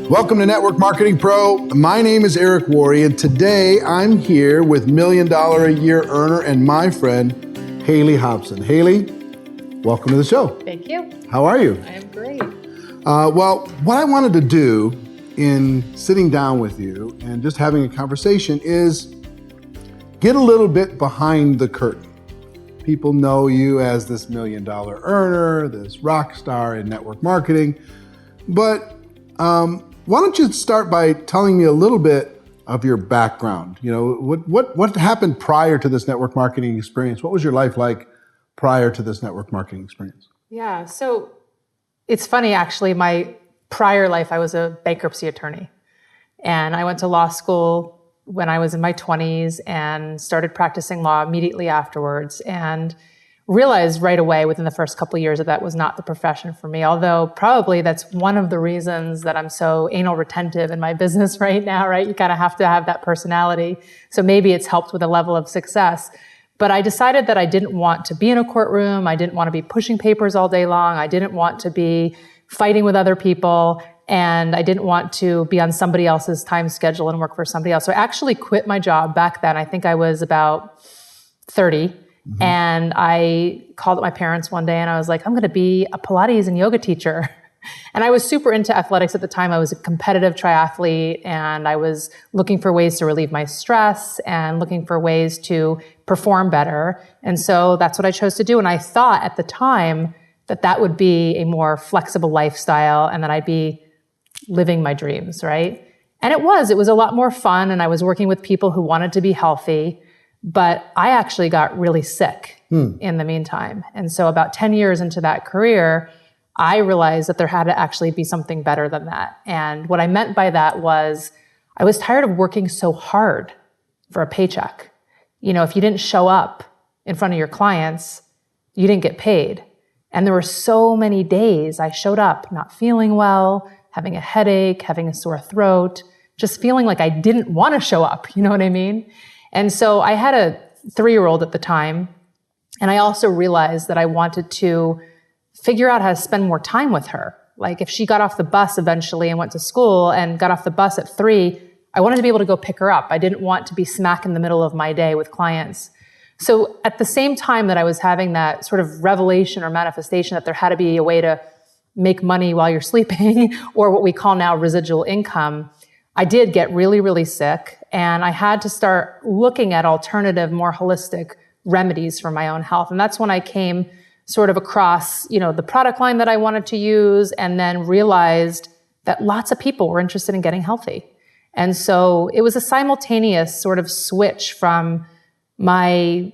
Welcome to Network Marketing Pro. My name is Eric Worre, and today I'm here with $1 Million a Year earner and my friend, Hayley Hobson. Hayley, welcome to the show. Thank you. How are you? I am great. Well, what I wanted to do in sitting down with you and just having a conversation is get a little bit behind the curtain. People know you as this $1 million earner, this rock star in network marketing, but why don't you start by telling me a little bit of your background? You know, what happened prior to this network marketing experience? What was your life like prior to this network marketing experience? Yeah, so it's funny, actually. My prior life, I was a bankruptcy attorney. And I went to law school when I was in my 20s and started practicing law immediately afterwards, and realized right away within the first couple of years that was not the profession for me. Although probably that's one of the reasons that I'm so anal retentive in my business right now, right? You kind of have to have that personality. So maybe it's helped with a level of success. But I decided that I didn't want to be in a courtroom. I didn't want to be pushing papers all day long. I didn't want to be fighting with other people. And I didn't want to be on somebody else's time schedule and work for somebody else. So I actually quit my job back then. I think I was about 30. Mm-hmm. And I called up my parents one day and I was like, I'm going to be a Pilates and yoga teacher. And I was super into athletics at the time. I was a competitive triathlete and I was looking for ways to relieve my stress and looking for ways to perform better. And so that's what I chose to do. And I thought at the time that that would be a more flexible lifestyle and that I'd be living my dreams, right? And it was a lot more fun. And I was working with people who wanted to be healthy. But I actually got really sick in the meantime. And so about 10 years into that career, I realized that there had to actually be something better than that. And what I meant by that was I was tired of working so hard for a paycheck. You know, if you didn't show up in front of your clients, you didn't get paid. And there were so many days I showed up not feeling well, having a headache, having a sore throat, just feeling like I didn't want to show up. You know what I mean? And so I had a 3-year-old at the time, and I also realized that I wanted to figure out how to spend more time with her. Like if she got off the bus eventually and went to school and got off the bus at 3, I wanted to be able to go pick her up. I didn't want to be smack in the middle of my day with clients. So at the same time that I was having that sort of revelation or manifestation that there had to be a way to make money while you're sleeping, or what we call now residual income, I did get really, really sick, and I had to start looking at alternative, more holistic remedies for my own health. And that's when I came sort of across, you know, the product line that I wanted to use, and then realized that lots of people were interested in getting healthy. And so it was a simultaneous sort of switch from my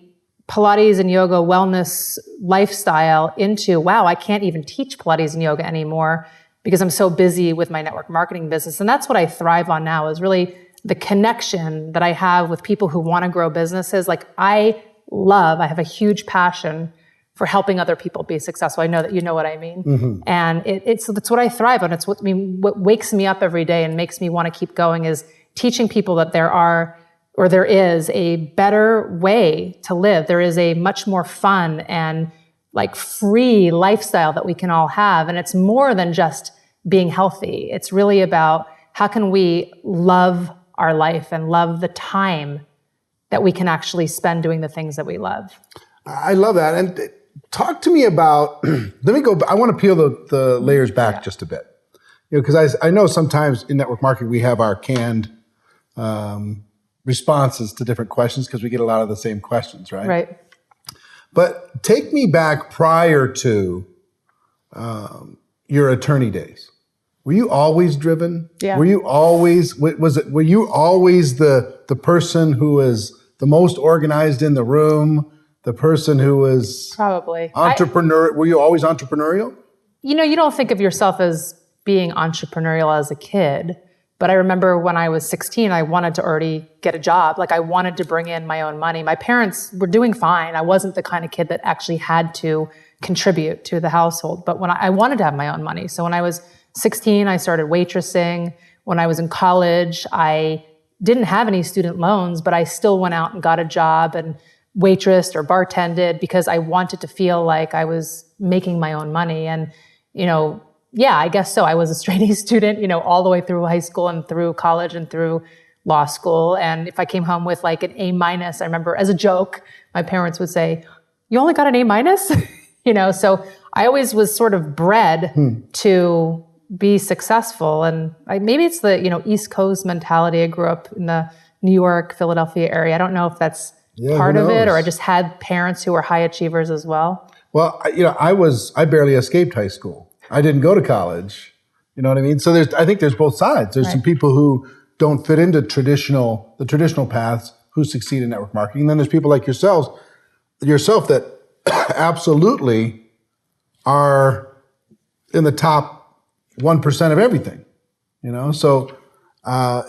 Pilates and yoga wellness lifestyle into, wow, I can't even teach Pilates and yoga anymore because I'm so busy with my network marketing business. And that's what I thrive on now, is really the connection that I have with people who want to grow businesses. Like I have a huge passion for helping other people be successful. I know that you know what I mean. Mm-hmm. And that's what I thrive on. It's what wakes me up every day and makes me want to keep going, is teaching people that there is a better way to live. There is a much more fun and like free lifestyle that we can all have. And it's more than just being healthy. It's really about how can we love our life and love the time that we can actually spend doing the things that we love. I love that. And talk to me about, I want to peel the layers back just a bit. You know, because I know sometimes in network marketing, we have our canned responses to different questions because we get a lot of the same questions, right? Right. But take me back prior to your attorney days. Were you always driven? Yeah. Were you always the person who was the most organized in the room, the person who was probably entrepreneur? Were you always entrepreneurial? You know, you don't think of yourself as being entrepreneurial as a kid. But I remember when I was 16, I wanted to already get a job. Like I wanted to bring in my own money. My parents were doing fine. I wasn't the kind of kid that actually had to contribute to the household. But when I wanted to have my own money. So when I was 16, I started waitressing. When I was in college, I didn't have any student loans, but I still went out and got a job and waitressed or bartended because I wanted to feel like I was making my own money. And, you know, yeah, I guess so. I was a straight A student, all the way through high school and through college and through law school. And if I came home with like an A minus, I remember as a joke, my parents would say, "You only got an A minus?" So I always was sort of bred to be successful. And maybe it's the, East Coast mentality. I grew up in the New York, Philadelphia area. I don't know if that's part of it, or I just had parents who were high achievers as well. Well, I barely escaped high school. I didn't go to college. You know what I mean? So I think there's both sides. There's some people who don't fit into the traditional paths who succeed in network marketing. And then there's people like yourself that absolutely are in the top 1% of everything. So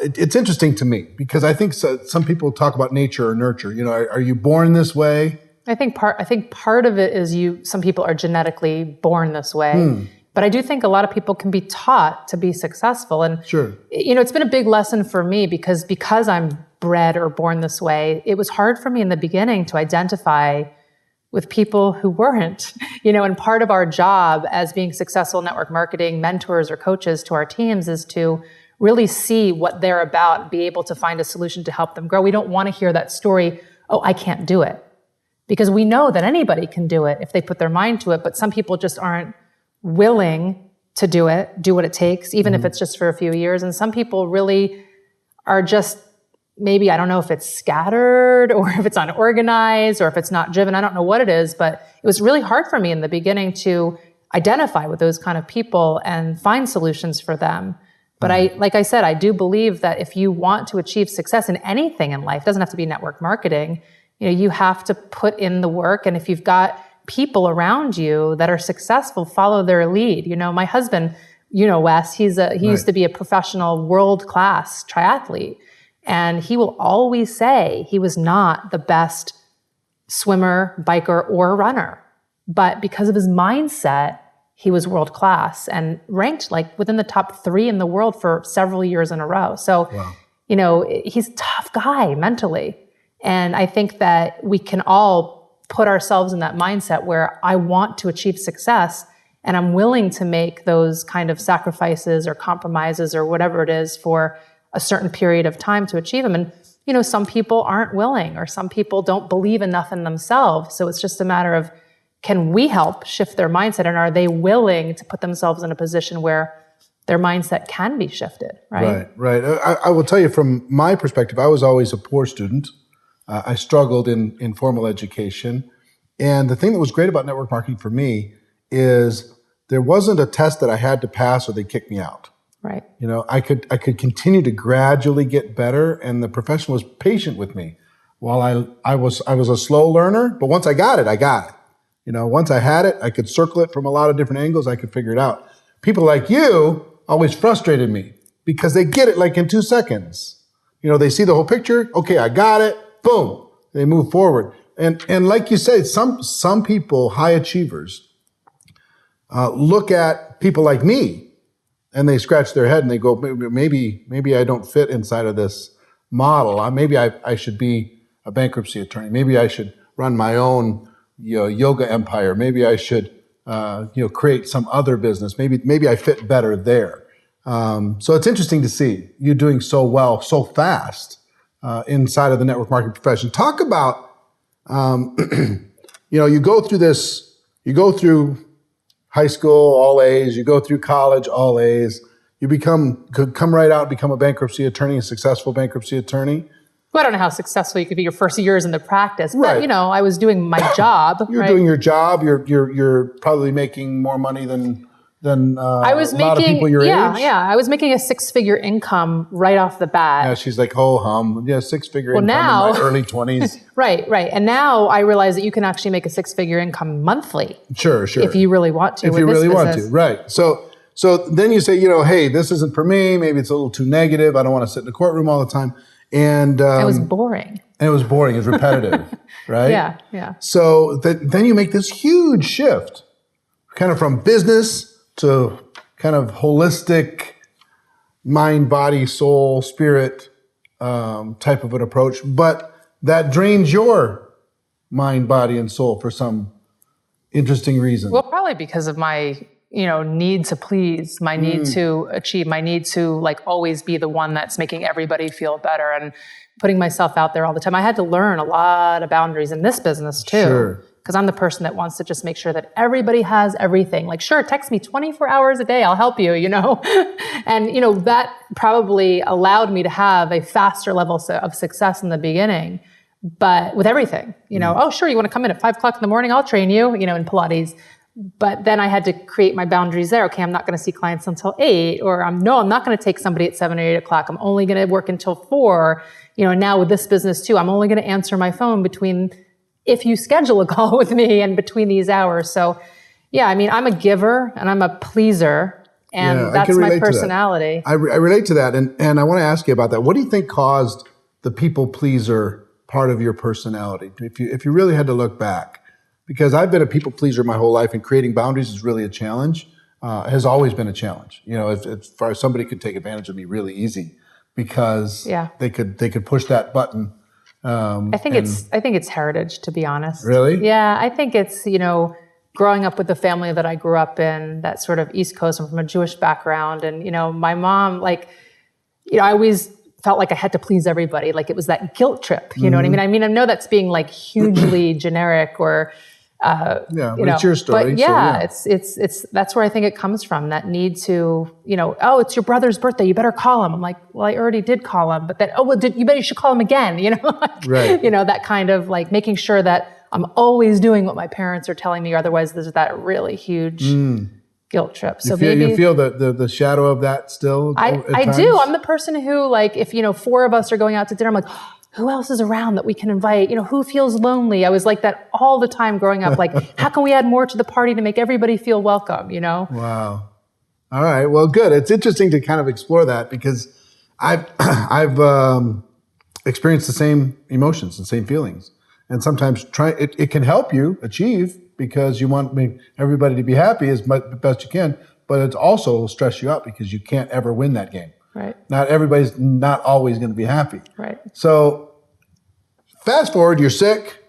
it's interesting to me because I think some people talk about nature or nurture. Are you born this way? I think part of it is some people are genetically born this way. But I do think a lot of people can be taught to be successful. And sure, it's been a big lesson for me because I'm bred or born this way. It was hard for me in the beginning to identify with people who weren't, and part of our job as being successful network marketing mentors or coaches to our teams is to really see what they're about, be able to find a solution to help them grow. We don't want to hear that story, "Oh, I can't do it." Because we know that anybody can do it if they put their mind to it, but some people just aren't willing to do what it takes, even if it's just for a few years. And some people really are just, maybe, I don't know if it's scattered or if it's unorganized or if it's not driven. I don't know what it is, but it was really hard for me in the beginning to identify with those kind of people and find solutions for them. But like I said, I do believe that if you want to achieve success in anything in life, it doesn't have to be network marketing, you have to put in the work. And if you've got people around you that are successful, follow their lead. My husband, Wes, he used to be a professional world-class triathlete. And he will always say he was not the best swimmer, biker, or runner. But because of his mindset, he was world-class and ranked like within the top 3 in the world for several years in a row. So, he's a tough guy mentally. And I think that we can all put ourselves in that mindset where I want to achieve success and I'm willing to make those kind of sacrifices or compromises or whatever it is for a certain period of time to achieve them. And, some people aren't willing or some people don't believe enough in themselves. So it's just a matter of, can we help shift their mindset, and are they willing to put themselves in a position where their mindset can be shifted, right? Right. I will tell you from my perspective, I was always a poor student. I struggled in formal education. And the thing that was great about network marketing for me is there wasn't a test that I had to pass or they kicked me out. Right. I could continue to gradually get better, and the profession was patient with me. While I was a slow learner, but once I got it, I got it. Once I had it, I could circle it from a lot of different angles. I could figure it out. People like you always frustrated me because they get it like in 2 seconds. They see the whole picture. Okay, I got it. Boom. They move forward. And like you said, some people, high achievers, look at people like me and they scratch their head and they go, maybe I don't fit inside of this model. Maybe I should be a bankruptcy attorney. Maybe I should run my own yoga empire. Maybe I should create some other business. Maybe I fit better there. So it's interesting to see you doing so well, so fast inside of the network marketing profession. Talk about, you go through this, you go through high school, all A's, you go through college, all A's, you could come right out and become a bankruptcy attorney, a successful bankruptcy attorney. Well, I don't know how successful you could be your first years in the practice, right. But I was doing my job. You're doing your job. You're probably making more money than I was a lot of people your age. Yeah. I was making a 6-figure income right off the bat. Yeah, she's like, ho hum. Yeah, 6-figure income now, in my early 20s. Right. And now I realize that you can actually make a 6-figure income monthly. Sure. If you really want to. If you really want to, right. So then you say, hey, this isn't for me. Maybe it's a little too negative. I don't want to sit in the courtroom all the time. And it was boring. And it was boring. It was repetitive, right? Yeah. So then you make this huge shift, kind of from business to kind of holistic mind, body, soul, spirit type of an approach. But that drains your mind, body, and soul for some interesting reason. Well, probably because of my need to please, my need to achieve, my need to like always be the one that's making everybody feel better and putting myself out there all the time. I had to learn a lot of boundaries in this business too, because I'm the person that wants to just make sure that everybody has everything. Like, sure, text me 24 hours a day, I'll help you, And, that probably allowed me to have a faster level of success in the beginning, but with everything, oh, sure, you want to come in at 5 o'clock in the morning, I'll train you, in Pilates. But then I had to create my boundaries there. Okay, I'm not going to see clients until 8, or I'm not going to take somebody at 7 or 8 o'clock. I'm only going to work until 4. Now with this business too, I'm only going to answer my phone if you schedule a call with me and between these hours. So yeah, I'm a giver and I'm a pleaser, and that's my personality. I relate to that. And I want to ask you about that. What do you think caused the people pleaser part of your personality? If you really had to look back, because I've been a people pleaser my whole life, and creating boundaries is really a challenge, has always been a challenge. As far as somebody could take advantage of me really easy because they could push that button. I think it's heritage, to be honest. Really? Yeah, I think it's, growing up with the family that I grew up in, that sort of East Coast. I'm from a Jewish background, and my mom, I always felt like I had to please everybody. Like it was that guilt trip. You know what I mean? I know that's being like hugely generic or. But it's your story. But it's that's where I think it comes from. That need to, oh, it's your brother's birthday, you better call him. I'm like, well, I already did call him, but then, you should call him again. Right. That kind of like making sure that I'm always doing what my parents are telling me. Otherwise, there's that really huge guilt trip. So you feel the shadow of that still? I do. I'm the person who, like, if 4 of us are going out to dinner, I'm like, who else is around that we can invite? Who feels lonely? I was like that all the time growing up. Like, how can we add more to the party to make everybody feel welcome, Wow. All right. Well, good. It's interesting to kind of explore that, because I've experienced the same emotions and same feelings. And sometimes it can help you achieve, because you want everybody to be happy as best you can, but it also will stress you out because you can't ever win that game. Right. Not everybody's not always going to be happy. Right. So fast forward, you're sick.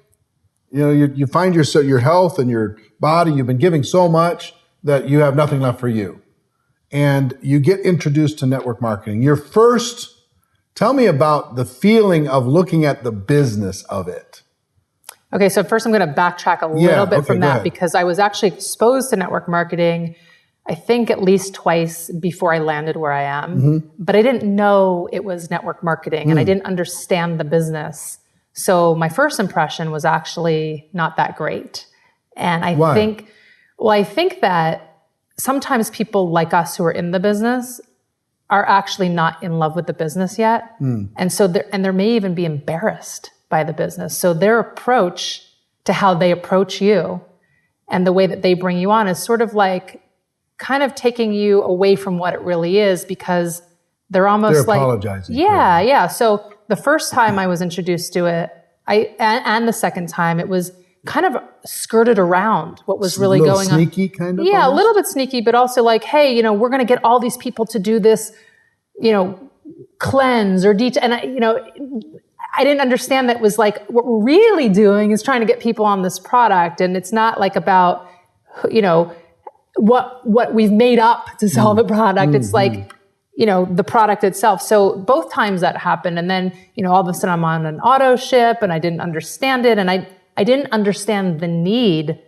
You find your health and your body. You've been giving so much that you have nothing left for you. And you get introduced to network marketing. Tell me about the feeling of looking at the business of it. Okay, so first I'm going to backtrack a little bit from that, because I was actually exposed to network marketing, I think at least twice before I landed where I am, but I didn't know it was network marketing and I didn't understand the business. So my first impression was actually not that great. And I think that sometimes people like us who are in the business are actually not in love with the business yet. And so there may even be embarrassed by the business. So their approach to how they approach you and the way that they bring you on is sort of like kind of taking you away from what it really is, because they're almost like apologizing. Yeah. So the first time I was introduced to it, and the second time, it was kind of skirted around what was really going on. Sneaky kind of? Yeah, almost? A little bit sneaky, but also like, hey, we're going to get all these people to do this, cleanse or detox. And I didn't understand that it was like, what we're really doing is trying to get people on this product. And it's not like about, what we've made up to sell the product. It's like, the product itself. So both times that happened. And then, all of a sudden I'm on an auto ship and I didn't understand it. And I didn't understand the need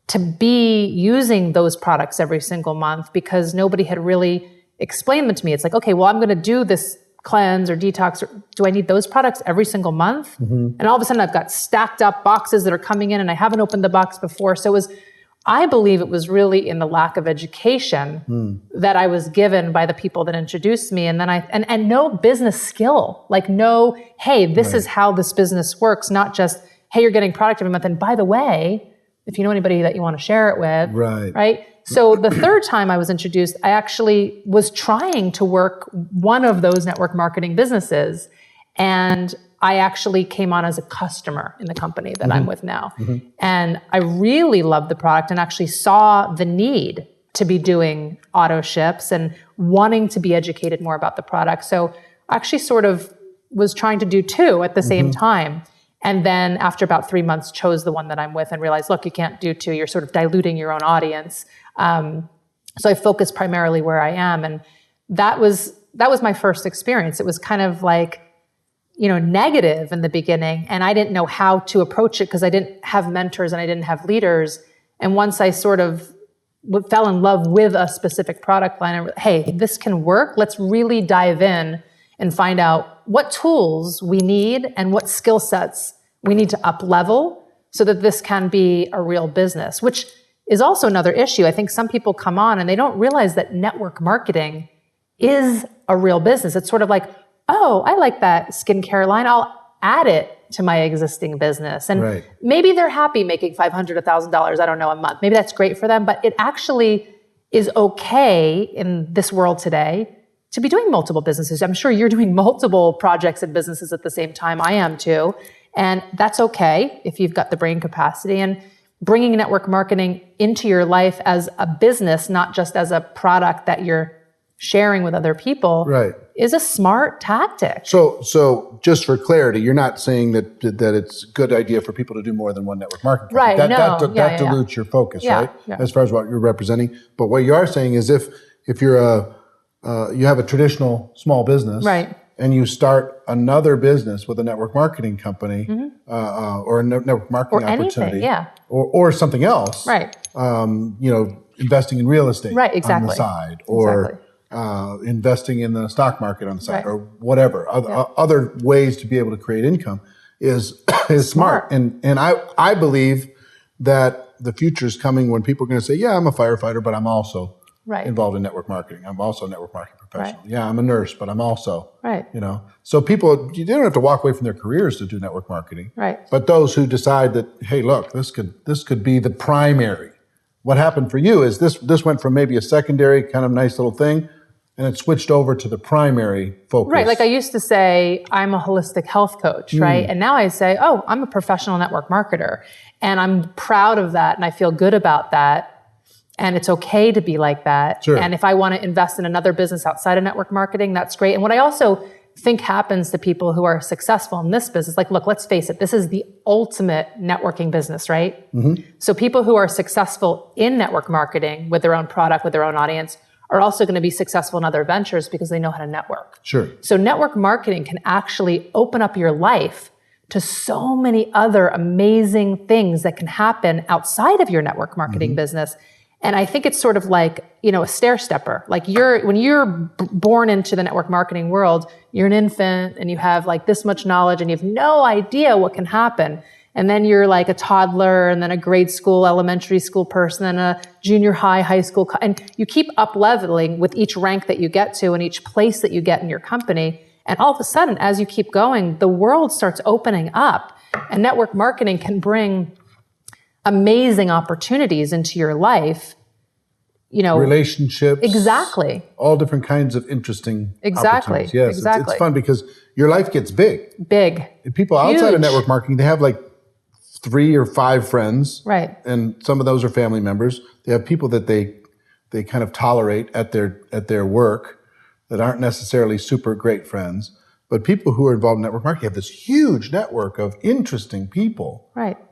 to be using those products every single month, because nobody had really explained them to me. It's like, okay, well, I'm going to do this cleanse or detox. Do I need those products every single month? And all of a sudden I've got stacked up boxes that are coming in and I haven't opened the box before. So I believe it was really in the lack of education that I was given by the people that introduced me. And then and no business skill, like hey, this is how this business works. Not just, hey, you're getting product every month. And by the way, if you know anybody that you want to share it with, right? So the third time I was introduced, I actually was trying to work one of those network marketing businesses. And I actually came on as a customer in the company that I'm with now. And I really loved the product and actually saw the need to be doing auto ships and wanting to be educated more about the product. So I actually sort of was trying to do 2 at the same time. And then after about 3 months, chose the one that I'm with and realized, look, you can't do 2. You're sort of diluting your own audience. So I focused primarily where I am. And that was my first experience. It was kind of like, negative in the beginning. And I didn't know how to approach it because I didn't have mentors and I didn't have leaders. And once I sort of fell in love with a specific product line, and hey, this can work. Let's really dive in and find out what tools we need and what skill sets we need to up level so that this can be a real business, which is also another issue. I think some people come on and they don't realize that network marketing is a real business. It's sort of like, oh, I like that skincare line. I'll add it to my existing business. And maybe they're happy making $500, $1,000, I don't know, a month. Maybe that's great for them, but it actually is okay in this world today to be doing multiple businesses. I'm sure you're doing multiple projects and businesses at the same time. I am too. And that's okay if you've got the brain capacity. And bringing network marketing into your life as a business, not just as a product that you're sharing with other people, is a smart tactic. So just for clarity, you're not saying that it's a good idea for people to do more than one network marketing company. That dilutes your focus, right? Yeah. As far as what you're representing. But what you are saying is if you're you have a traditional small business, and you start another business with a network marketing company, or a network marketing opportunity, or something else, investing in real estate on the side, or investing in the stock market on the side, or whatever, other ways to be able to create income is smart. And I believe that the future is coming when people are going to say, yeah, I'm a firefighter, but I'm also involved in network marketing. I'm also a network marketing professional. Yeah, I'm a nurse, but I'm also, So people, you don't have to walk away from their careers to do network marketing. But those who decide that, hey, look, this could be the primary. What happened for you is this went from maybe a secondary kind of nice little thing, and it switched over to the primary focus. Like I used to say, I'm a holistic health coach, And now I say, oh, I'm a professional network marketer. And I'm proud of that, and I feel good about that. And it's okay to be like that. And if I want to invest in another business outside of network marketing, that's great. And what I also think happens to people who are successful in this business, like, look, let's face it, this is the ultimate networking business, right? So people who are successful in network marketing with their own product, with their own audience, are also going to be successful in other ventures because they know how to network. So network marketing can actually open up your life to so many other amazing things that can happen outside of your network marketing business. And I think it's sort of like, a stair stepper. Like when you're born into the network marketing world, you're an infant and you have like this much knowledge and you have no idea what can happen. And then you're like a toddler and then a grade school, elementary school person, and a junior high, high school. And you keep up leveling with each rank that you get to and each place that you get in your company. And all of a sudden, as you keep going, the world starts opening up, and network marketing can bring amazing opportunities into your life, relationships, all different kinds of interesting opportunities. Yes, it's fun because your life gets big. And people outside of network marketing, they have like 3 or 5 friends, and some of those are family members. They have people that they kind of tolerate at their work that aren't necessarily super great friends. But people who are involved in network marketing have this huge network of interesting people.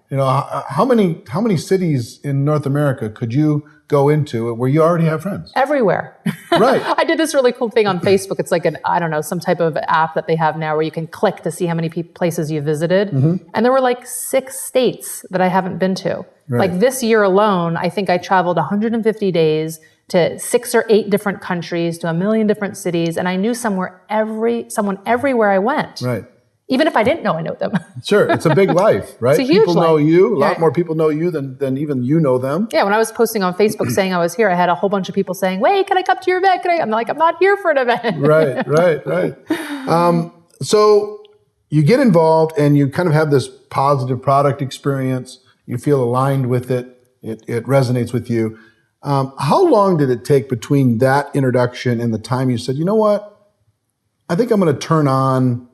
How many cities in North America could you go into where you already have friends? Everywhere. I did this really cool thing on Facebook. It's like some type of app that they have now where you can click to see how many places you visited. And there were like 6 states that I haven't been to. Like this year alone, I think I traveled 150 days to 6 or 8 different countries, to 1 million different cities. And I knew someone everywhere I went. Even if I didn't know I know them. It's a big life, right? It's a huge people know you. A lot more people know you than even you know them. Yeah, when I was posting on Facebook saying I was here, I had a whole bunch of people saying, wait, can I come to your event? I'm like, I'm not here for an event. Right. So you get involved and you kind of have this positive product experience. You feel aligned with it. It resonates with you. How long did it take between that introduction and the time you said, you know what? I think I'm going to turn on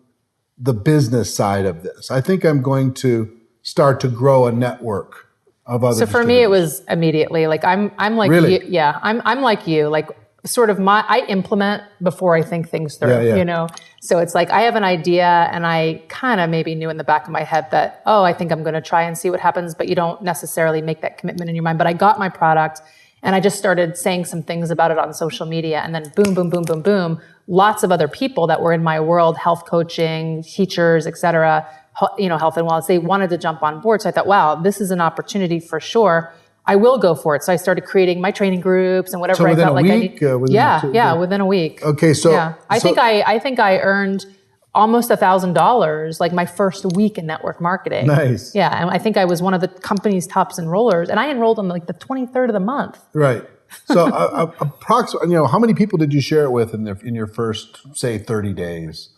the business side of this. I think I'm going to start to grow a network of other. So for me, it was immediately. Like I'm like you, I'm like you. Like sort of I implement before I think things through. So it's like I have an idea, and I kind of maybe knew in the back of my head that I think I'm going to try and see what happens, but you don't necessarily make that commitment in your mind. But I got my product, And I just started saying some things about it on social media, and then boom, boom, boom, boom, boom. Lots of other people that were in my world, health coaching, teachers, et cetera, health and wellness, they wanted to jump on board. So I thought, wow, this is an opportunity for sure. I will go for it. So I started creating my training groups and whatever I felt like I need. Within a week. Okay, so I think I earned almost $1,000 like my first week in network marketing. Nice. Yeah, and I think I was one of the company's top enrollers, and I enrolled on like the 23rd of the month. Right. So approximately, how many people did you share it with in your first, say, 30 days?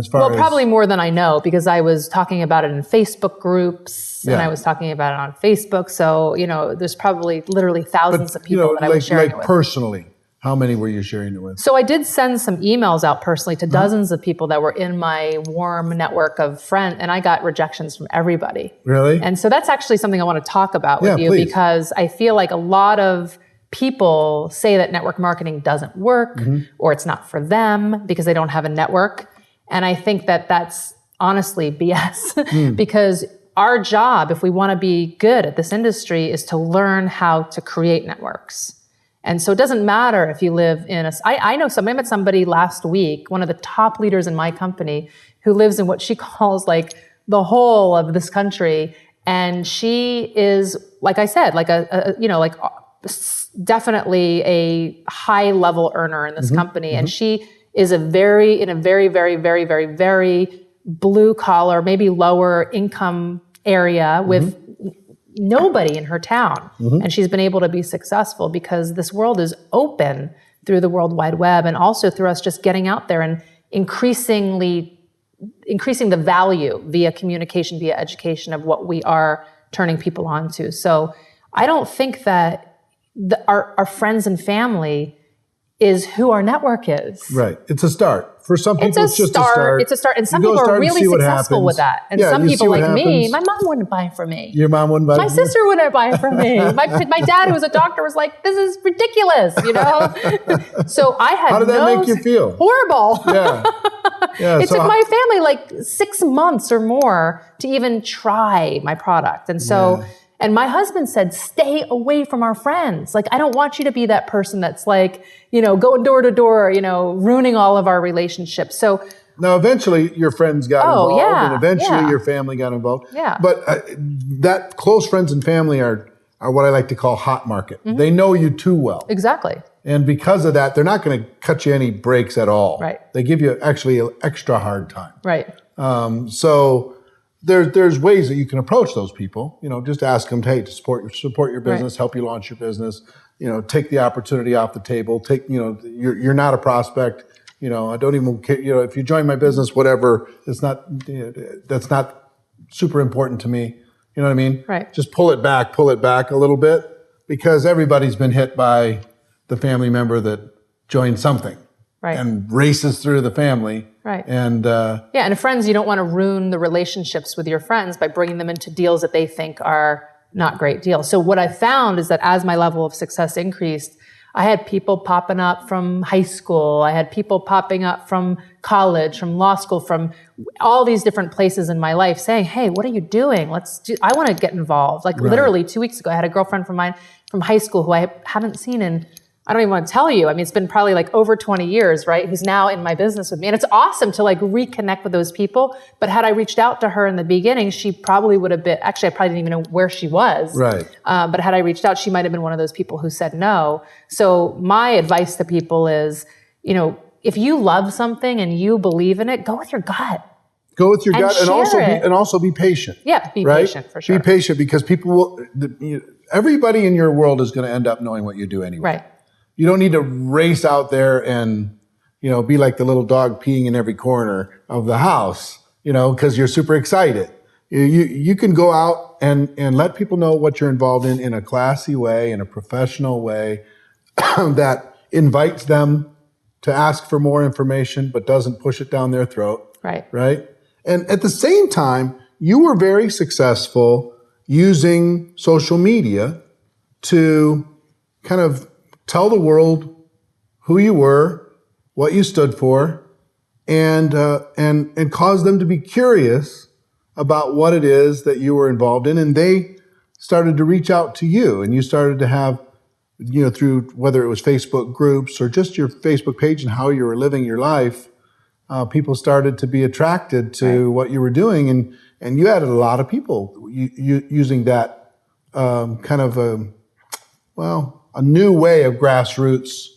Probably more than I know, because I was talking about it in Facebook groups, and I was talking about it on Facebook. So, there's probably literally thousands of people that I was sharing it with. Personally, how many were you sharing it with? So I did send some emails out personally to dozens of people that were in my warm network of friends, and I got rejections from everybody. Really? And so that's actually something I want to talk about with you, please. Because I feel like a lot of people say that network marketing doesn't work or it's not for them because they don't have a network. And I think that that's honestly BS because our job, if we want to be good at this industry, is to learn how to create networks. And so it doesn't matter if you live in I met somebody last week, one of the top leaders in my company, who lives in what she calls like the whole of this country. And she is, like I said, like definitely a high level earner in this company. And she is in a very, very, very, very, very blue collar, maybe lower income area with nobody in her town. And she's been able to be successful because this world is open through the World Wide Web and also through us just getting out there and increasing the value via communication, via education of what we are turning people on to. So I don't think that our friends and family is who our network is. Right. It's a start. For some people, it's just a start. It's a start. And some people are really successful with that. And some people like me, my mom wouldn't buy from me. Your mom wouldn't buy from me? My sister wouldn't buy from me. My dad, who was a doctor, was like, this is ridiculous, So I had How did that make you feel? Horrible. Yeah. It took my family like 6 months or more to even try my product. And so... Yeah. And my husband said, stay away from our friends. Like, I don't want you to be that person that's like, going door to door, ruining all of our relationships. So now, eventually your friends got involved and eventually your family got involved. Yeah. But that close friends and family are what I like to call hot market. They know you too well. Exactly. And because of that, they're not going to cut you any breaks at all. Right. They give you actually an extra hard time. Right. So there's ways that you can approach those people. Just ask them, hey, to support your business, help you launch your business. Take the opportunity off the table. You're not a prospect. I don't even care. If you join my business, whatever, it's not. That's not super important to me. You know what I mean? Right. Just pull it back a little bit, because everybody's been hit by the family member that joined something. Right. And races through the family. Right. And and friends, you don't want to ruin the relationships with your friends by bringing them into deals that they think are not great deals. So what I found is that as my level of success increased, I had people popping up from high school. I had people popping up from college, from law school, from all these different places in my life saying, hey, what are you doing? I want to get involved. Like literally 2 weeks ago, I had a girlfriend from high school who I haven't seen in, I don't even want to tell you. I mean, it's been probably like over 20 years, right? Who's now in my business with me. And it's awesome to like reconnect with those people. But had I reached out to her in the beginning, she probably would have been, actually, I probably didn't even know where she was. Right. But had I reached out, she might have been one of those people who said no. So my advice to people is, if you love something and you believe in it, go with your gut. Go with your gut and also be patient. Yeah, be patient for sure. Be patient, because everybody in your world is going to end up knowing what you do anyway. Right. You don't need to race out there and, be like the little dog peeing in every corner of the house, because you're super excited. You can go out and let people know what you're involved in a classy way, in a professional way that invites them to ask for more information, but doesn't push it down their throat. Right. Right. And at the same time, you were very successful using social media to kind of tell the world who you were, what you stood for, and cause them to be curious about what it is that you were involved in. And they started to reach out to you, and you started to have through whether it was Facebook groups or just your Facebook page and how you were living your life, people started to be attracted to what you were doing, and you added a lot of people using that kind of a new way of grassroots.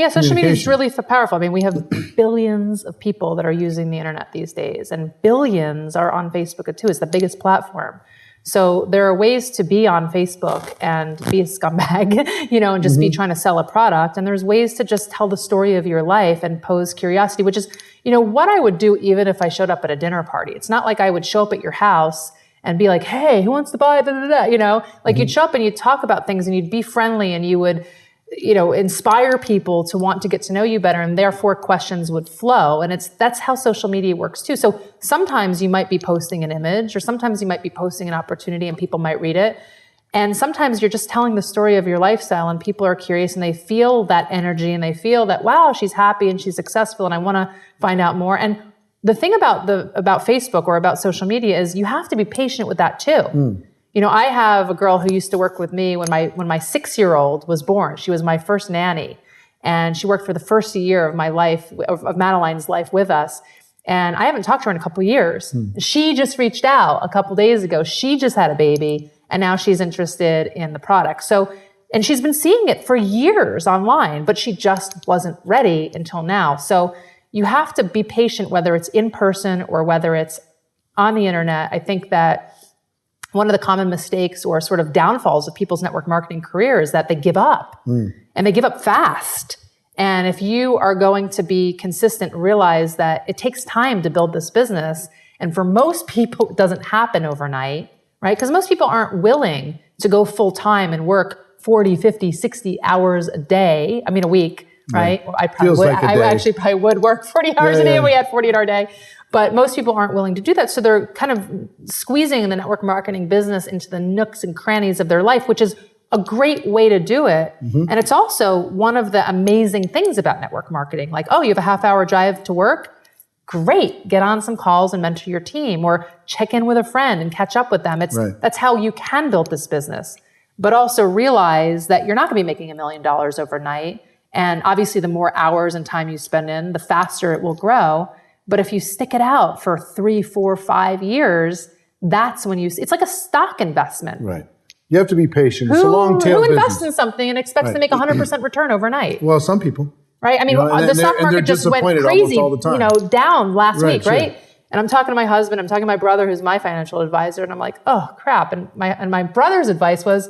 Social media is really powerful. I mean, we have billions of people that are using the internet these days, and billions are on Facebook too. It's the biggest platform. So there are ways to be on Facebook and be a scumbag, and just be trying to sell a product. And there's ways to just tell the story of your life and pose curiosity, which is, what I would do even if I showed up at a dinner party. It's not like I would show up at your house and be like, hey, who wants to buy, you'd show up and you'd talk about things and you'd be friendly and you would, inspire people to want to get to know you better, and therefore questions would flow. And that's how social media works too. So sometimes you might be posting an image, or sometimes you might be posting an opportunity and people might read it. And sometimes you're just telling the story of your lifestyle and people are curious and they feel that energy and they feel that, wow, she's happy and she's successful and I want to find out more. And the thing about Facebook or about social media is you have to be patient with that too. I have a girl who used to work with me when my 6-year-old was born. She was my first nanny, and she worked for the first year of my life, of Madeline's life with us. And I haven't talked to her in a couple of years. She just reached out a couple days ago. She just had a baby, and now she's interested in the product. And she's been seeing it for years online, but she just wasn't ready until now. So you have to be patient, whether it's in person or whether it's on the internet. I think that one of the common mistakes or sort of downfalls of people's network marketing career is that they give up and they give up fast. And if you are going to be consistent, realize that it takes time to build this business. And for most people, it doesn't happen overnight, right? Because most people aren't willing to go full time and work 40, 50, 60 hours a day. I mean, a week, right? I probably would. I actually probably would work 40 hours a day if we had 48-hour day. But most people aren't willing to do that. So they're kind of squeezing the network marketing business into the nooks and crannies of their life, which is a great way to do it. And it's also one of the amazing things about network marketing. Like, oh, you have a half-hour drive to work? Great. Get on some calls and mentor your team, or check in with a friend and catch up with them. That's how you can build this business. But also realize that you're not going to be making $1 million overnight. And obviously, the more hours and time you spend in, the faster it will grow. But if you stick it out for 3, 4, 5 years, that's when it's like a stock investment. Right. You have to be patient. It's a long tail business. Who invests business in something and expects to make 100% return overnight? Well, some people. Right? I mean, the stock market just went crazy, down last week, right? And I'm talking to my husband, I'm talking to my brother, who's my financial advisor, and I'm like, oh, crap. And my brother's advice was,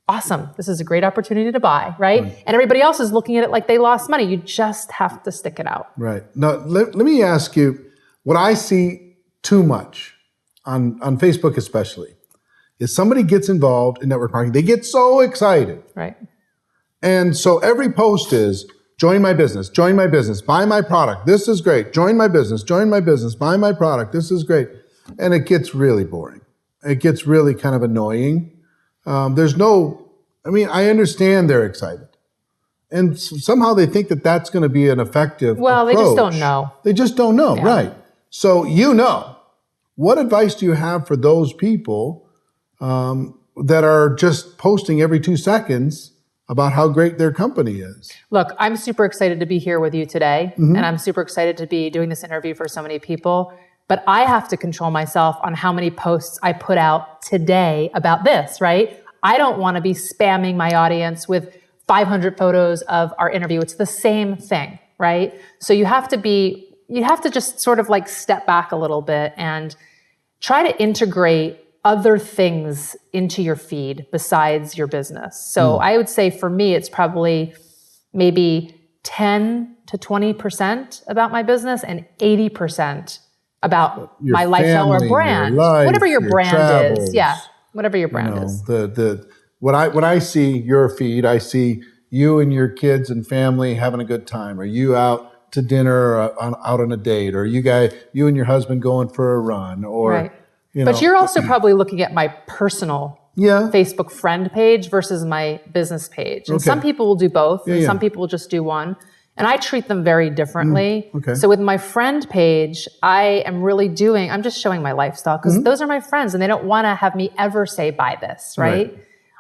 awesome, this is a great opportunity to buy, right? And everybody else is looking at it like they lost money. You just have to stick it out. Right. Now, let me ask you, what I see too much on Facebook especially, is somebody gets involved in network marketing. They get so excited. Right. And so every post is, join my business, buy my product. This is great. Join my business, buy my product. This is great. And it gets really boring. It gets really kind of annoying. I understand they're excited. And somehow they think that that's going to be an effective approach. They just don't know. They just don't know, right. So what advice do you have for those people that are just posting every 2 seconds about how great their company is? Look, I'm super excited to be here with you today, and I'm super excited to be doing this interview for so many people. But I have to control myself on how many posts I put out today about this, right? I don't want to be spamming my audience with 500 photos of our interview. It's the same thing, right? So you have to just sort of like step back a little bit and try to integrate other things into your feed besides your business. So I would say for me, it's probably maybe 10 to 20% about my business and 80% about your my lifestyle or brand, your life, whatever your brand travels, is. Yeah, whatever your brand is. When I see your feed, I see you and your kids and family having a good time, or you out to dinner, or out on a date, or you and your husband going for a run, or right. But you're also probably looking at my personal Facebook friend page versus my business page. And some people will do both, and some people will just do one. And I treat them very differently. So with my friend page, I'm just showing my lifestyle because those are my friends and they don't want to have me ever say, buy this, right?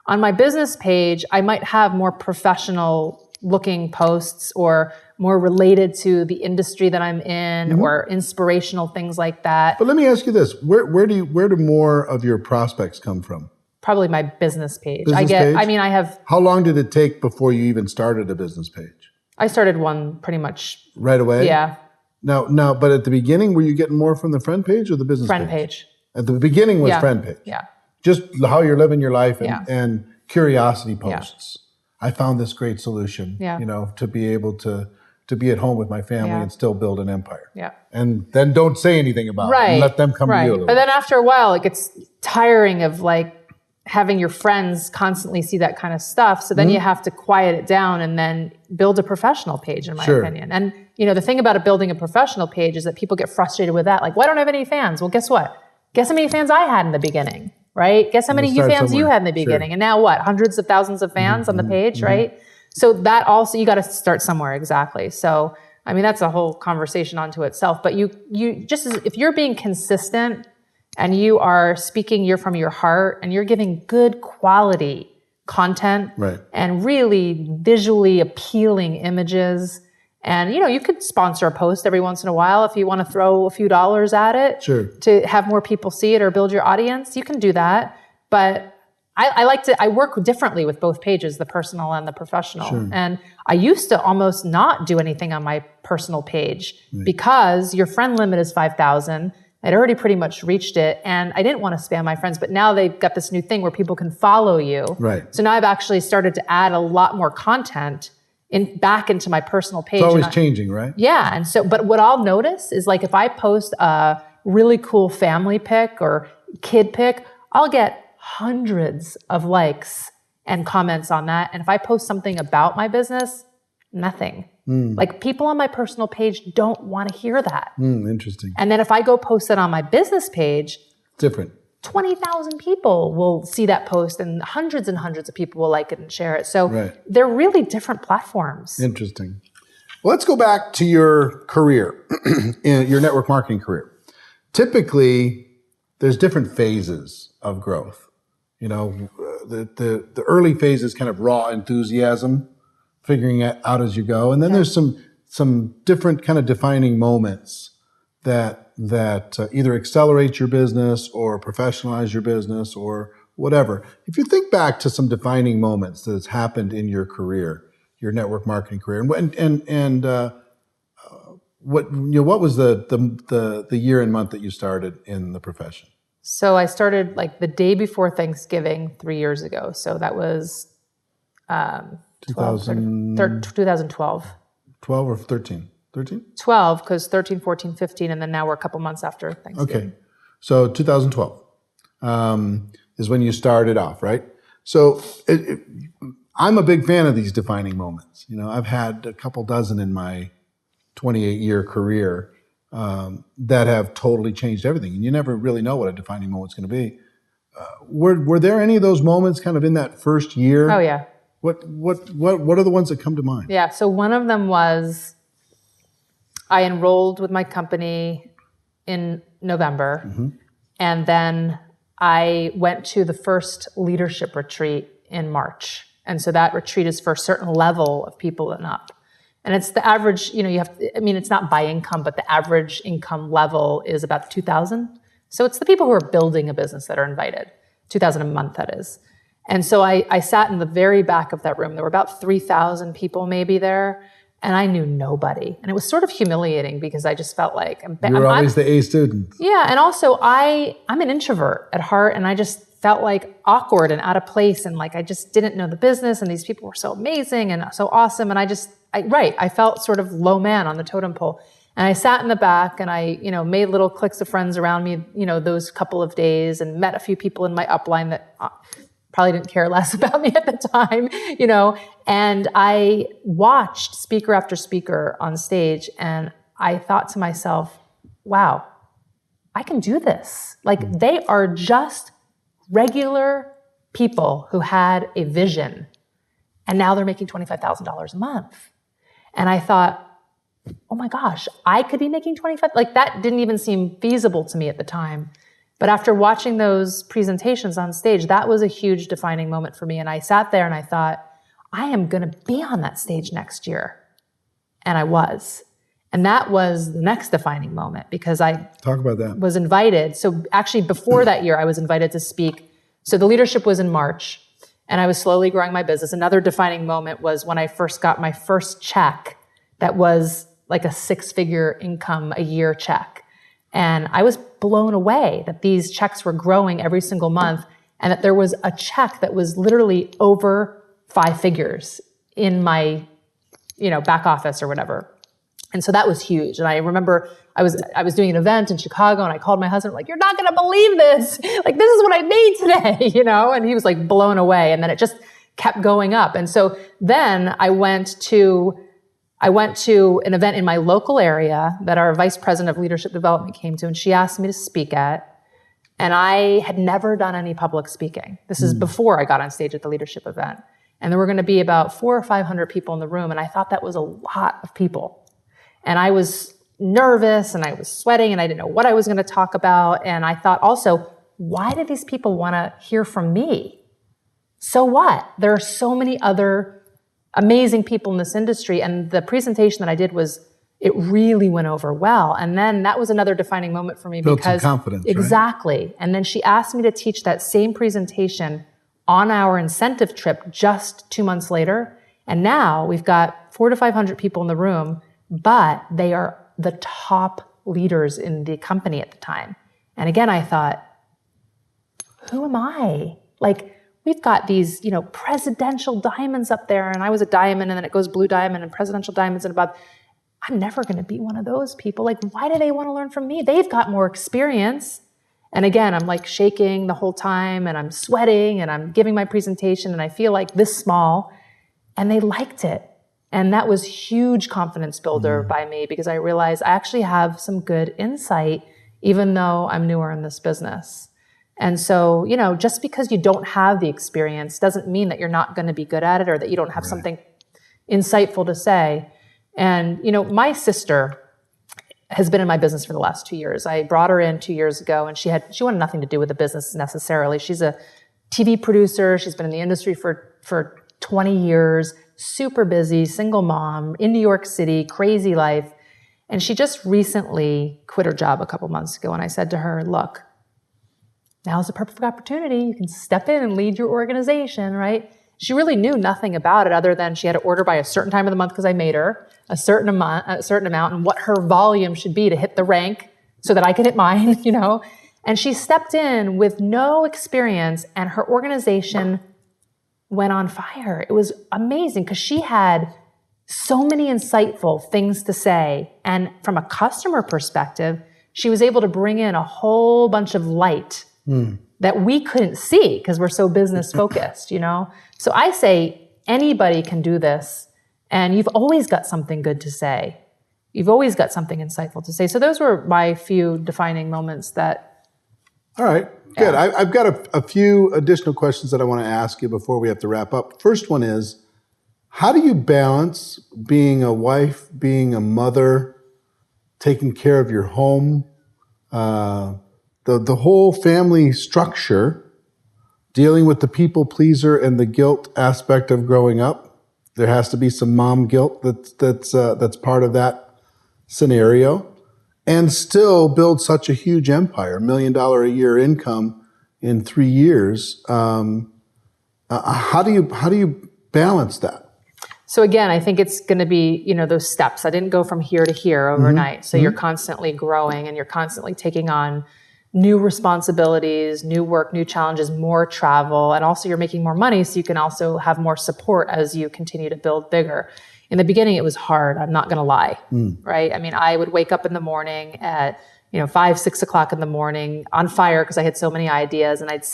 On my business page, I might have more professional looking posts or more related to the industry that I'm in or inspirational things like that. But let me ask you this. Where do more of your prospects come from? Probably my business page. Business page? I have. How long did it take before you even started a business page? I started one pretty much. Right away? Yeah. Now, but at the beginning, were you getting more from the friend page or the business Friend page. At the beginning was friend page. Yeah. Just how you're living your life and curiosity posts. I found this great solution, to be able to be at home with my family and still build an empire. Yeah. And then don't say anything about it and let them come to you. But then after a while, it gets tiring of like having your friends constantly see that kind of stuff. So then you have to quiet it down and then build a professional page, in my opinion. And the thing about building a professional page is that people get frustrated with that. Like, why don't I have any fans? Well, guess what? Guess how many fans I had in the beginning, right? Guess how many fans you had in the beginning. And now what? Hundreds of thousands of fans on the page, right? So that also, you got to start somewhere. Exactly. So, I mean, that's a whole conversation onto itself, but you just, if you're being consistent and you are speaking from your heart and you're giving good quality content and really visually appealing images, and you could sponsor a post every once in a while if you want to throw a few dollars at it to have more people see it or build your audience. You can do that, but I work differently with both pages, the personal and the professional. And I used to almost not do anything on my personal page because your friend limit is 5,000. I'd already pretty much reached it, and I didn't want to spam my friends, but now they've got this new thing where people can follow you. So now I've actually started to add a lot more content back into my personal page. It's always changing, right? Yeah. And so, but what I'll notice is like if I post a really cool family pic or kid pic, I'll get hundreds of likes and comments on that. And if I post something about my business, nothing. Like people on my personal page don't want to hear that. Interesting. And then if I go post it on my business page, different. 20,000 people will see that post and hundreds of people will like it and share it. So they're really different platforms. Interesting. Well, let's go back to your career, your network marketing career. Typically, there's different phases of growth. The early phase is kind of raw enthusiasm, figuring it out as you go. And then there's some different kind of defining moments that either accelerate your business or professionalize your business or whatever. If you think back to some defining moments that has happened in your career, your network marketing career, and what was the year and month that you started in the profession? So I started like the day before Thanksgiving 3 years ago. So that was 2012. 12 or 13? 13? 12, because 13, 14, 15, and then now we're a couple months after Thanksgiving. Okay. So 2012 is when you started off, right? So I'm a big fan of these defining moments. I've had a couple dozen in my 28-year career that have totally changed everything. And you never really know what a defining moment's going to be. Were there any of those moments kind of in that first year? Oh, yeah. What are the ones that come to mind? Yeah, so one of them was I enrolled with my company in November, and then I went to the first leadership retreat in March. And so that retreat is for a certain level of people and up. And it's the average, it's not by income, but the average income level is about 2,000. So it's the people who are building a business that are invited, 2,000 a month, that is. And so I sat in the very back of that room. There were about 3,000 people maybe there, and I knew nobody. And it was sort of humiliating because I just felt like you're always the A student. Yeah, and also I'm an introvert at heart, and I just felt like awkward and out of place, and like I just didn't know the business, and these people were so amazing and so awesome, and I felt sort of low man on the totem pole. And I sat in the back and I, made little cliques of friends around me, those couple of days, and met a few people in my upline that probably didn't care less about me at the time, and I watched speaker after speaker on stage, and I thought to myself, wow, I can do this. Like, they are just regular people who had a vision, and now they're making $25,000 a month. And I thought, oh my gosh, I could be making 25. Like, that didn't even seem feasible to me at the time. But after watching those presentations on stage, that was a huge defining moment for me. And I sat there and I thought, I am going to be on that stage next year. And I was. And that was the next defining moment because I Talk about that. was invited. So actually before that year, I was invited to speak. So the leadership was in March and I was slowly growing my business. Another defining moment was when I first got my first check that was like a 6-figure income a year check. And I was blown away that these checks were growing every single month and that there was a check that was literally over 5 figures in my, back office or whatever. And so that was huge. And I remember I was doing an event in Chicago and I called my husband, like, you're not going to believe this. Like, this is what I made today, And he was like blown away. And then it just kept going up. And so then I went to an event in my local area that our vice president of leadership development came to, and she asked me to speak at. And I had never done any public speaking. This is before I got on stage at the leadership event. And there were going to be about 400 or 500 people in the room. And I thought that was a lot of people. And I was nervous and I was sweating and I didn't know what I was going to talk about. And I thought also, why do these people want to hear from me? So what? There are so many other amazing people in this industry. And the presentation that I did it really went over well. And then that was another defining moment for me Built because some confidence, exactly. Right? And then she asked me to teach that same presentation on our incentive trip just 2 months later. And now we've got 400 to 500 people in the room, but they are the top leaders in the company at the time. And again, I thought, who am I? Like, we've got these, presidential diamonds up there, and I was a diamond, and then it goes blue diamond and presidential diamonds and above. I'm never going to be one of those people. Like, why do they want to learn from me? They've got more experience. And again, I'm like shaking the whole time and I'm sweating and I'm giving my presentation and I feel like this small, and they liked it. And that was huge confidence builder by me because I realized I actually have some good insight, even though I'm newer in this business. And so, just because you don't have the experience doesn't mean that you're not going to be good at it or that you don't have something insightful to say. And, my sister has been in my business for the last 2 years. I brought her in 2 years ago and she wanted nothing to do with the business necessarily. She's a TV producer. She's been in the industry for 20 years, super busy, single mom in New York City, crazy life. And she just recently quit her job a couple months ago. And I said to her, look, now's the perfect opportunity. You can step in and lead your organization, right? She really knew nothing about it other than she had to order by a certain time of the month because I made her a certain amount and what her volume should be to hit the rank so that I could hit mine, And she stepped in with no experience and her organization went on fire. It was amazing because she had so many insightful things to say. And from a customer perspective, she was able to bring in a whole bunch of light that we couldn't see because we're so business focused, So I say anybody can do this, and you've always got something good to say. You've always got something insightful to say. So those were my few defining moments that. All right, good. I've got a few additional questions that I want to ask you before we have to wrap up. First one is, how do you balance being a wife, being a mother, taking care of your home, the whole family structure, dealing with the people pleaser and the guilt aspect of growing up? There has to be some mom guilt that's part of that scenario, and still build such a huge empire, $1 million a year income in 3 years. How do you balance that? So again, I think it's going to be, those steps. I didn't go from here to here overnight. So you're constantly growing and you're constantly taking on new responsibilities, new work, new challenges, more travel, and also you're making more money so you can also have more support as you continue to build bigger. In the beginning, it was hard. I'm not going to lie, right? I mean, I would wake up in the morning at 5, 6 o'clock in the morning on fire because I had so many ideas, and I'd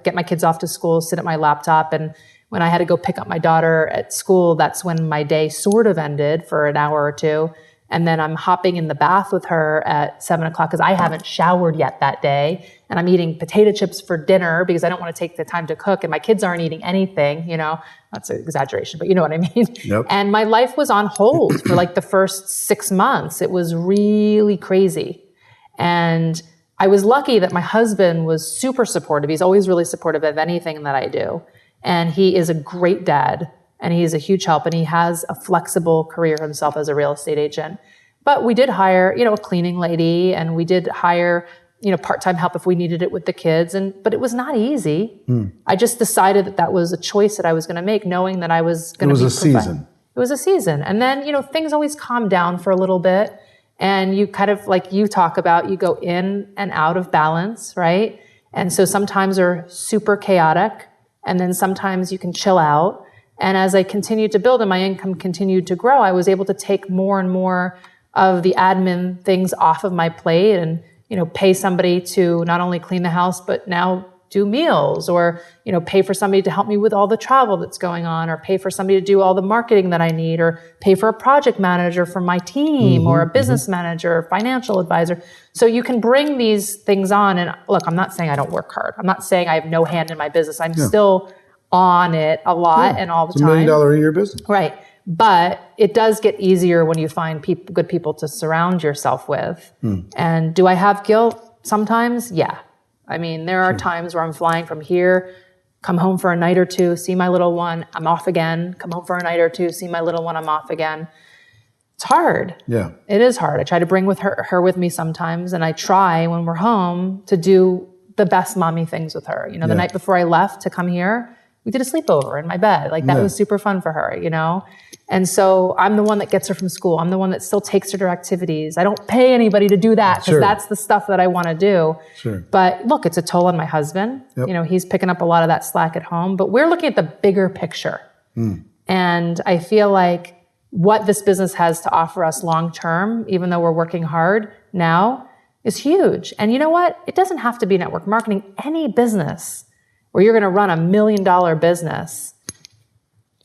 get my kids off to school, sit at my laptop, and when I had to go pick up my daughter at school, that's when my day sort of ended for an hour or two. And then I'm hopping in the bath with her at 7 o'clock because I haven't showered yet that day. And I'm eating potato chips for dinner because I don't want to take the time to cook. And my kids aren't eating anything, That's an exaggeration, but you know what I mean? Yep. And my life was on hold for like the first 6 months. It was really crazy. And I was lucky that my husband was super supportive. He's always really supportive of anything that I do. And he is a great dad, and he's a huge help, and he has a flexible career himself as a real estate agent. But we did hire, a cleaning lady, and we did hire, part-time help if we needed it with the kids. But it was not easy. I just decided that was a choice that I was going to make, knowing that I was going to be. It was a season. It was a season. And then, things always calm down for a little bit. And you kind of, like you talk about, you go in and out of balance, right? And so sometimes they're super chaotic, and then sometimes you can chill out. And as I continued to build and my income continued to grow, I was able to take more and more of the admin things off of my plate and, pay somebody to not only clean the house, but now do meals, or, pay for somebody to help me with all the travel that's going on, or pay for somebody to do all the marketing that I need, or pay for a project manager for my team, or a business manager, or financial advisor. So you can bring these things on. And look, I'm not saying I don't work hard. I'm not saying I have no hand in my business. I'm still on it a lot and all the time. It's $1 million a year business. Right. But it does get easier when you find good people to surround yourself with. And do I have guilt sometimes? Yeah. I mean, there are times where I'm flying from here, come home for a night or two, see my little one, I'm off again, come home for a night or two, see my little one, I'm off again. It's hard. Yeah. It is hard. I try to bring her with me sometimes, and I try when we're home to do the best mommy things with her. The night before I left to come here, we did a sleepover in my bed. Like, that was super fun for her, And so I'm the one that gets her from school. I'm the one that still takes her to activities. I don't pay anybody to do that, because that's the stuff that I want to do. But look, it's a toll on my husband. He's picking up a lot of that slack at home, but we're looking at the bigger picture. And I feel like what this business has to offer us long-term, even though we're working hard now, is huge. And you know what? It doesn't have to be network marketing. Any business where you're going to run $1 million business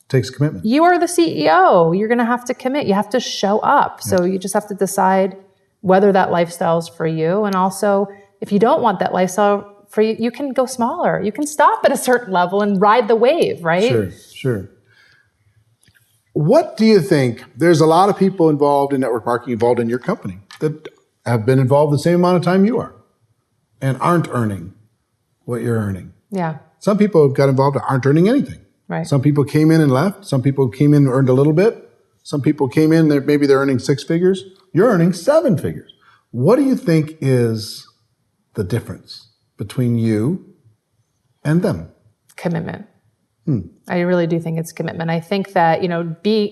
takes commitment. You are the CEO. You're going to have to commit. You have to show up. So you just have to decide whether that lifestyle is for you. And also, if you don't want that lifestyle for you, you can go smaller. You can stop at a certain level and ride the wave, right? Sure. What do you think? There's a lot of people involved in network marketing, involved in your company, that have been involved the same amount of time you are and aren't earning what you're earning. Yeah. Some people have got involved that aren't earning anything. Right. Some people came in and left. Some people came in and earned a little bit. Some people came in, maybe they're earning 6 figures. You're earning 7 figures. What do you think is the difference between you and them? Commitment. I really do think it's commitment. I think that,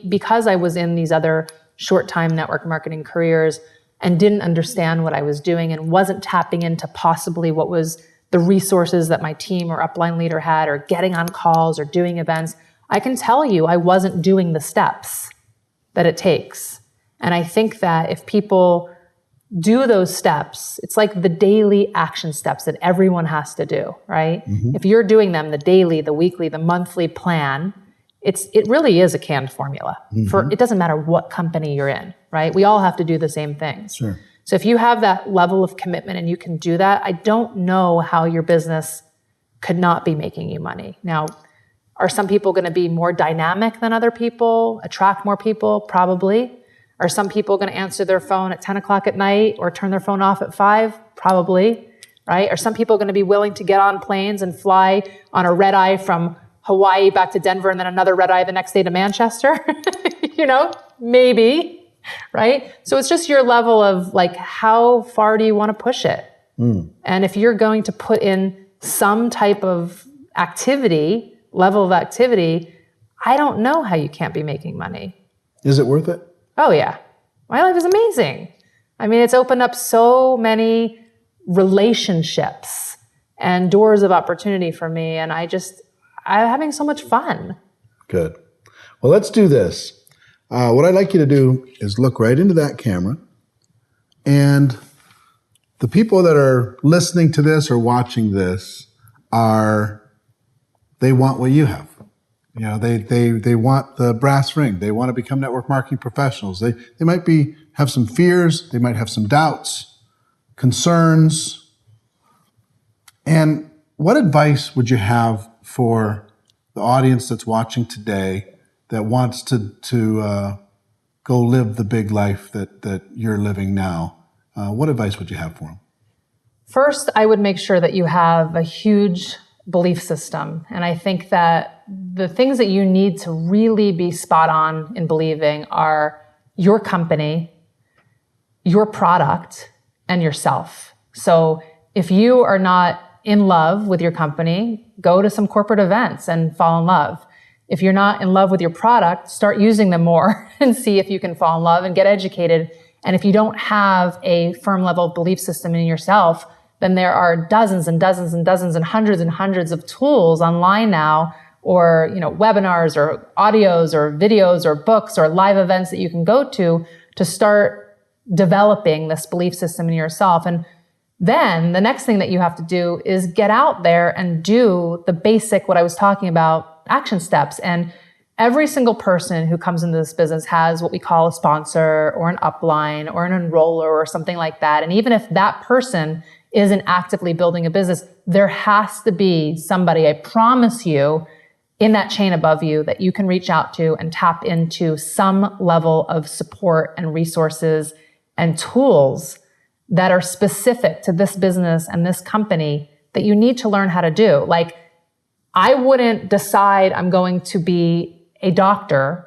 because I was in these other short-time network marketing careers and didn't understand what I was doing and wasn't tapping into possibly what was the resources that my team or upline leader had, or getting on calls or doing events, I can tell you I wasn't doing the steps that it takes. And I think that if people do those steps, it's like the daily action steps that everyone has to do, right? If you're doing them, the daily, the weekly, the monthly plan, it really is a canned formula. It doesn't matter what company you're in, right? We all have to do the same things. Sure. So if you have that level of commitment and you can do that, I don't know how your business could not be making you money. Now, are some people going to be more dynamic than other people, attract more people? Probably. Are some people going to answer their phone at 10 o'clock at night or turn their phone off at 5? Probably, right? Are some people going to be willing to get on planes and fly on a red eye from Hawaii back to Denver and then another red eye the next day to Manchester? Maybe. Right? So it's just your level of how far do you want to push it? And if you're going to put in some type of level of activity, I don't know how you can't be making money. Is it worth it? Oh yeah. My life is amazing. I mean, it's opened up so many relationships and doors of opportunity for me. And I'm having so much fun. Good. Well, let's do this. What I'd like you to do is look right into that camera, and the people that are listening to this or watching this they want what you have. They want the brass ring. They want to become network marketing professionals. They might have some fears. They might have some doubts, concerns. And what advice would you have for the audience that's watching today that wants to go live the big life that you're living now? What advice would you have for them? First, I would make sure that you have a huge belief system. And I think that the things that you need to really be spot on in believing are your company, your product, and yourself. So if you are not in love with your company, go to some corporate events and fall in love. If you're not in love with your product, start using them more and see if you can fall in love and get educated. And if you don't have a firm level of belief system in yourself, then there are dozens and dozens and dozens and hundreds of tools online now, or webinars or audios or videos or books or live events that you can go to start developing this belief system in yourself. And then the next thing that you have to do is get out there and do the basic, what I was talking about, action steps. And every single person who comes into this business has what we call a sponsor or an upline or an enroller or something like that. And even if that person isn't actively building a business, there has to be somebody, I promise you, in that chain above you that you can reach out to and tap into some level of support and resources and tools that are specific to this business and this company that you need to learn how to do. Like, I wouldn't decide I'm going to be a doctor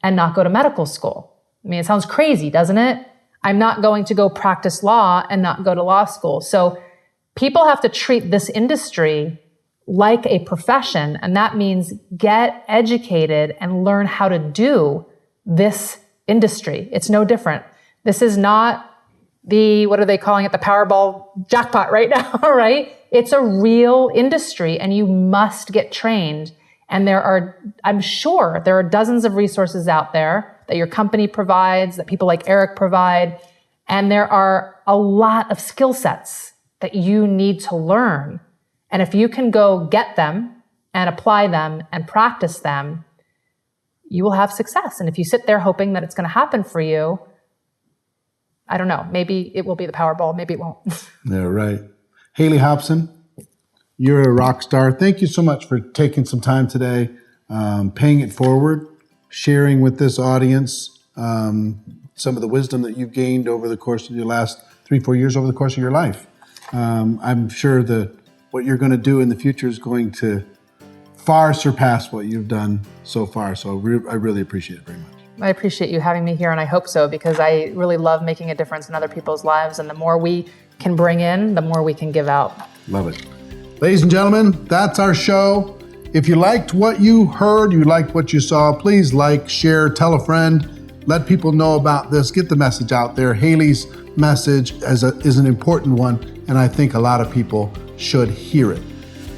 and not go to medical school. I mean, it sounds crazy, doesn't it? I'm not going to go practice law and not go to law school. So people have to treat this industry like a profession. And that means get educated and learn how to do this industry. It's no different. This is not what are they calling it? The Powerball jackpot right now, right? It's a real industry and you must get trained. And I'm sure there are dozens of resources out there that your company provides, that people like Eric provide. And there are a lot of skill sets that you need to learn. And if you can go get them and apply them and practice them, you will have success. And if you sit there hoping that it's going to happen for you, I don't know, maybe it will be the Powerball, maybe it won't. Yeah, right. Hayley Hobson, you're a rock star. Thank you so much for taking some time today, paying it forward, sharing with this audience some of the wisdom that you've gained over the course of your last 3-4 years, over the course of your life. I'm sure that what you're going to do in the future is going to far surpass what you've done so far. So I really appreciate it very much. I appreciate you having me here, and I hope so, because I really love making a difference in other people's lives. And the more we can bring in, the more we can give out. Love it. Ladies and gentlemen, that's our show. If you liked what you heard, you liked what you saw, please like, share, tell a friend, let people know about this, get the message out there. Hayleys' message is an important one, and I think a lot of people should hear it.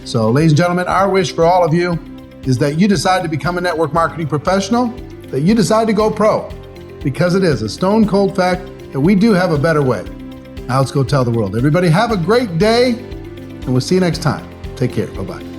So, ladies and gentlemen, our wish for all of you is that you decide to become a network marketing professional, that you decide to go pro, because it is a stone cold fact that we do have a better way. Now let's go tell the world. Everybody have a great day, and we'll see you next time. Take care. Bye-bye.